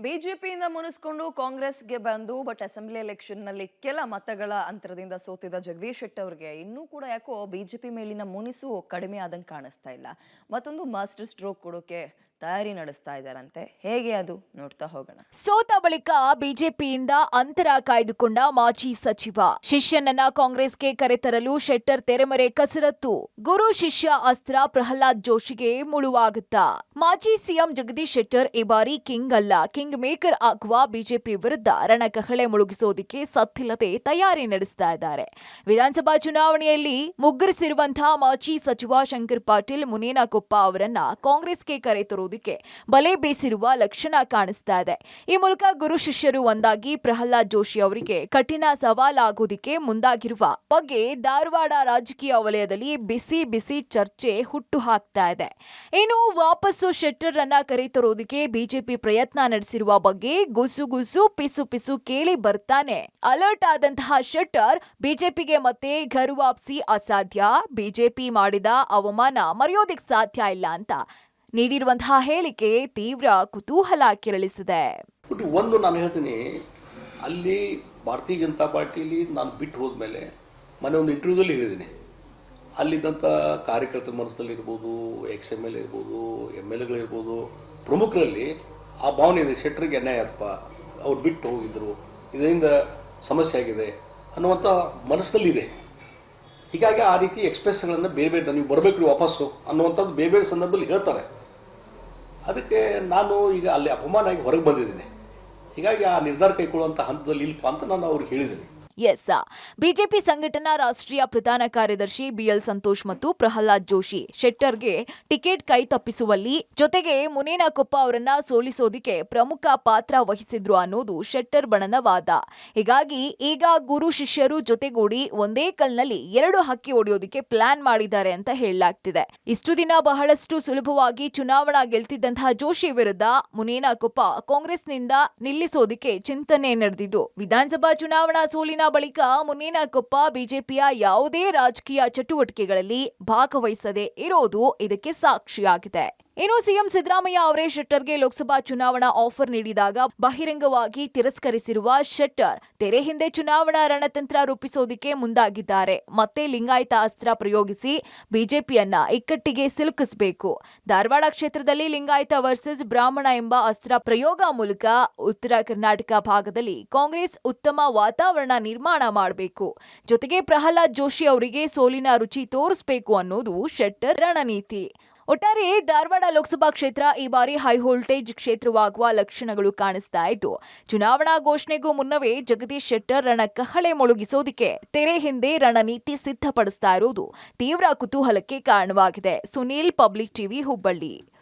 ಬಿಜೆಪಿಯಿಂದ ಮುನಿಸ್ಕೊಂಡು ಕಾಂಗ್ರೆಸ್ಗೆ ಬಂದು ಬಟ್ ಅಸೆಂಬ್ಲಿ ಎಲೆಕ್ಷನ್ನಲ್ಲಿ ಕೆಲ ಮತಗಳ ಅಂತರದಿಂದ ಸೋತಿದ್ದ ಜಗದೀಶ್ ಶೆಟ್ಟರ್ ಅವರಿಗೆ ಇನ್ನೂ ಕೂಡ ಯಾಕೋ ಬಿಜೆಪಿ ಮೇಲಿನ ಮುನಿಸು ಕಡಿಮೆ ಆದಂಗೆ ಕಾಣಿಸ್ತಾ ಇಲ್ಲ. ಮತ್ತೊಂದು ಮಾಸ್ಟರ್ ಸ್ಟ್ರೋಕ್ ಕೊಡೋಕೆ ತಯಾರಿ ನಡೆಸ್ತಾ ಇದ್ದಾರಂತೆ. ಹೇಗೆ ಅದು ನೋಡ್ತಾ ಹೋಗೋಣ. ಸೋತ ಬಳಿಕ ಬಿಜೆಪಿಯಿಂದ ಅಂತರ ಕಾಯ್ದುಕೊಂಡ ಮಾಜಿ ಸಚಿವ ಶಿಷ್ಯನನ್ನ ಕಾಂಗ್ರೆಸ್ಗೆ ಕರೆತರಲು ಶೆಟ್ಟರ್ ತೆರೆಮರೆ ಕಸರತ್ತು. ಗುರು ಶಿಷ್ಯ ಅಸ್ತ್ರ ಪ್ರಹ್ಲಾದ್ ಜೋಶಿಗೆ ಮುಳುವಾಗುತ್ತಾ? ಮಾಜಿ ಸಿಎಂ ಜಗದೀಶ್ ಶೆಟ್ಟರ್ ಈ ಬಾರಿ ಕಿಂಗ್ ಅಲ್ಲ, ಕಿಂಗ್ ಮೇಕರ್ ಆಗುವ ಬಿಜೆಪಿ ವಿರುದ್ಧ ರಣಕಹಳೆ ಮುಳುಗಿಸೋದಕ್ಕೆ ಸತ್ತಿಲ್ಲದೆ ತಯಾರಿ ನಡೆಸ್ತಾ ಇದ್ದಾರೆ. ವಿಧಾನಸಭಾ ಚುನಾವಣೆಯಲ್ಲಿ ಮುಗ್ಗರಿಸಿರುವಂತಹ ಮಾಜಿ ಸಚಿವ ಶಂಕರ್ ಪಾಟೀಲ್ ಮುನೇನಕೊಪ್ಪ ಅವರನ್ನ ಕಾಂಗ್ರೆಸ್ಗೆ ಕರೆತರುವುದಕ್ಕೆ ಬಲೆ ಬೀಸಿರುವ ಲಕ್ಷಣ ಕಾಣಿಸ್ತಾ ಇದೆ. ಈ ಮೂಲಕ ಗುರು ಶಿಷ್ಯರು ಒಂದಾಗಿ ಪ್ರಹ್ಲಾದ್ ಜೋಶಿ ಅವರಿಗೆ ಕಠಿಣ ಸವಾಲಾಗೋದಿಕ್ಕೆ ಮುಂದಾಗಿರುವ ಬಗ್ಗೆ ಧಾರವಾಡ ರಾಜಕೀಯ ವಲಯದಲ್ಲಿ ಬಿಸಿ ಬಿಸಿ ಚರ್ಚೆ ಹುಟ್ಟು ಹಾಕ್ತಾ ಇದೆ. ಇನ್ನು ವಾಪಸ್ಸು ಶೆಟ್ಟರ್ ಅನ್ನ ಕರೆತರೋದಕ್ಕೆ ಬಿಜೆಪಿ ಪ್ರಯತ್ನ ನಡೆಸಿರುವ ಬಗ್ಗೆ ಗುಸು ಪಿಸು ಪಿಸು ಕೇಳಿ ಬರ್ತಾನೆ. ಅಲರ್ಟ್ ಆದಂತಹ ಶೆಟ್ಟರ್ ಬಿಜೆಪಿಗೆ ಮತ್ತೆ ಘರ್ ವಾಪಸಿ ಅಸಾಧ್ಯ, ಬಿಜೆಪಿ ಮಾಡಿದ ಅವಮಾನ ಮರೆಯೋದಿಕ್ ಸಾಧ್ಯ ಇಲ್ಲ ಅಂತ ನೀಡಿರುವಂತಹ ಹೇಳಿಕೆ ತೀವ್ರ ಕುತೂಹಲ ಕೆರಳಿಸಿದೆ. ಒಂದು ನಾನು ಹೇಳ್ತೀನಿ, ಅಲ್ಲಿ ಭಾರತೀಯ ಜನತಾ ಪಾರ್ಟಿಲಿ ನಾನು ಬಿಟ್ಟು ಹೋದ್ಮೇಲೆ ಮೊನ್ನೆ ಒಂದು ಇಂಟರ್ವ್ಯೂದಲ್ಲಿ ಹೇಳಿದ್ದೀನಿ, ಅಲ್ಲಿದ್ದಂಥ ಕಾರ್ಯಕರ್ತರ ಮನಸ್ಸಲ್ಲಿ ಇರ್ಬೋದು, XML ಇರ್ಬೋದು, MLA ಗಳಿರ್ಬೋದು, ಪ್ರಮುಖರಲ್ಲಿ ಆ ಭಾವನೆ ಇದೆ, ಶೆಟ್ಟರಿಗೆ ಅನ್ಯಾಯ ಆತಪ್ಪ, ಅವ್ರು ಬಿಟ್ಟು ಹೋಗಿದ್ರು, ಇದರಿಂದ ಸಮಸ್ಯೆ ಆಗಿದೆ ಅನ್ನುವಂಥ ಮನಸ್ಸಿನಲ್ಲಿದೆ. ಹೀಗಾಗಿ ಆ ರೀತಿ ಎಕ್ಸ್ಪ್ರೆಸ್ಗಳನ್ನು ಬೇರೆ ಬೇರೆ ನೀವು ಬರಬೇಕು ವಾಪಸ್ಸು ಅನ್ನುವಂಥದ್ದು ಬೇರೆ ಬೇರೆ ಸಂದರ್ಭದಲ್ಲಿ ಹೇಳ್ತಾರೆ. ಅದಕ್ಕೆ ನಾನು ಈಗ ಅಲ್ಲಿ ಅಪಮಾನ ಆಗಿ ಹೊರಗೆ ಬಂದಿದ್ದೀನಿ. ಹೀಗಾಗಿ ಆ ನಿರ್ಧಾರ ಕೈಗೊಳ್ಳುವಂಥ ಹಂತದಲ್ಲಿ ಇಲ್ಪ ಅಂತ ನಾನು ಅವ್ರಿಗೆ ಹೇಳಿದ್ದೀನಿ. ಎಸ್, ಬಿಜೆಪಿ ಸಂಘಟನಾ ರಾಷ್ಟ್ರೀಯ ಪ್ರಧಾನ ಕಾರ್ಯದರ್ಶಿ BL ಸಂತೋಷ್ ಮತ್ತು ಪ್ರಹ್ಲಾದ್ ಜೋಶಿ ಶೆಟ್ಟರ್ಗೆ ಟಿಕೆಟ್ ಕೈ ತಪ್ಪಿಸುವಲ್ಲಿ ಜೊತೆಗೆ ಮುನೇನಕೊಪ್ಪ ಅವರನ್ನ ಸೋಲಿಸೋದಿಕ್ಕೆ ಪ್ರಮುಖ ಪಾತ್ರ ವಹಿಸಿದ್ರು ಅನ್ನೋದು ಶೆಟ್ಟರ್ ಬಣದ ವಾದ. ಹೀಗಾಗಿ ಈಗ ಗುರು ಶಿಷ್ಯರು ಜೊತೆಗೂಡಿ ಒಂದೇ ಕಲ್ನಲ್ಲಿ ಎರಡು ಹಕ್ಕಿ ಹೊಡೆಯೋದಿಕ್ಕೆ ಪ್ಲಾನ್ ಮಾಡಿದ್ದಾರೆ ಅಂತ ಹೇಳಲಾಗ್ತಿದೆ. ಇಷ್ಟು ದಿನ ಬಹಳಷ್ಟು ಸುಲಭವಾಗಿ ಚುನಾವಣಾ ಗೆಲ್ತಿದ್ದಂತಹ ಜೋಶಿ ವಿರುದ್ಧ ಮುನೇನಕೊಪ್ಪ ಕಾಂಗ್ರೆಸ್ನಿಂದ ನಿಲ್ಲಿಸೋದಿಕ್ಕೆ ಚಿಂತನೆ ನಡೆದಿದ್ದು, ವಿಧಾನಸಭಾ ಚುನಾವಣಾ ಸೋಲಿನ ಬಳಿಕ ಮುನೇನಕೊಪ್ಪ ಬಿಜೆಪಿಯ ಯಾವುದೇ ರಾಜಕೀಯ ಚಟುವಟಿಕೆಗಳಲ್ಲಿ ಭಾಗವಹಿಸದೆ ಇರೋದು ಇದಕ್ಕೆ ಸಾಕ್ಷಿಯಾಗಿದೆ. ಇನ್ನು ಸಿಎಂ ಸಿದ್ದರಾಮಯ್ಯ ಅವರೇ ಶೆಟ್ಟರ್ಗೆ ಲೋಕಸಭಾ ಚುನಾವಣಾ ಆಫರ್ ನೀಡಿದಾಗ ಬಹಿರಂಗವಾಗಿ ತಿರಸ್ಕರಿಸಿರುವ ಶೆಟ್ಟರ್ ತೆರೆ ಹಿಂದೆ ಚುನಾವಣಾ ರಣತಂತ್ರ ರೂಪಿಸೋದಿಕ್ಕೆ ಮುಂದಾಗಿದ್ದಾರೆ. ಮತ್ತೆ ಲಿಂಗಾಯತ ಅಸ್ತ್ರ ಪ್ರಯೋಗಿಸಿ ಬಿಜೆಪಿಯನ್ನ ಇಕ್ಕಟ್ಟಿಗೆ ಸಿಲುಕಿಸಬೇಕು. ಧಾರವಾಡ ಕ್ಷೇತ್ರದಲ್ಲಿ ಲಿಂಗಾಯತ ವರ್ಸಸ್ ಬ್ರಾಹ್ಮಣ ಎಂಬ ಅಸ್ತ್ರ ಪ್ರಯೋಗ ಮೂಲಕ ಉತ್ತರ ಕರ್ನಾಟಕ ಭಾಗದಲ್ಲಿ ಕಾಂಗ್ರೆಸ್ ಉತ್ತಮ ವಾತಾವರಣ ನಿರ್ಮಾಣ ಮಾಡಬೇಕು. ಜೊತೆಗೆ ಪ್ರಹ್ಲಾದ್ ಜೋಶಿ ಅವರಿಗೆ ಸೋಲಿನ ರುಚಿ ತೋರಿಸಬೇಕು ಅನ್ನೋದು ಶೆಟ್ಟರ್ ರಣನೀತಿ. ಒಟ್ಟಾರೆ ಧಾರವಾಡ ಲೋಕಸಭಾ ಕ್ಷೇತ್ರ ಈ ಬಾರಿ ಹೈ ವೋಲ್ಟೇಜ್ ಕ್ಷೇತ್ರವಾಗುವ ಲಕ್ಷಣಗಳು ಕಾಣಿಸ್ತಾ ಇದ್ದು, ಚುನಾವಣಾ ಘೋಷಣೆಗೂ ಮುನ್ನವೇ ಜಗದೀಶ್ ಶೆಟ್ಟರ್ ರಣಕಹಳೆ ಮುಳುಗಿಸೋದಿಕ್ಕೆ ತೆರೆ ಹಿಂದೆ ರಣನೀತಿ ಸಿದ್ಧಪಡಿಸ್ತಾ ಇರೋದು ತೀವ್ರ ಕುತೂಹಲಕ್ಕೆ ಕಾರಣವಾಗಿದೆ. Sunil, public TV, Hubballi.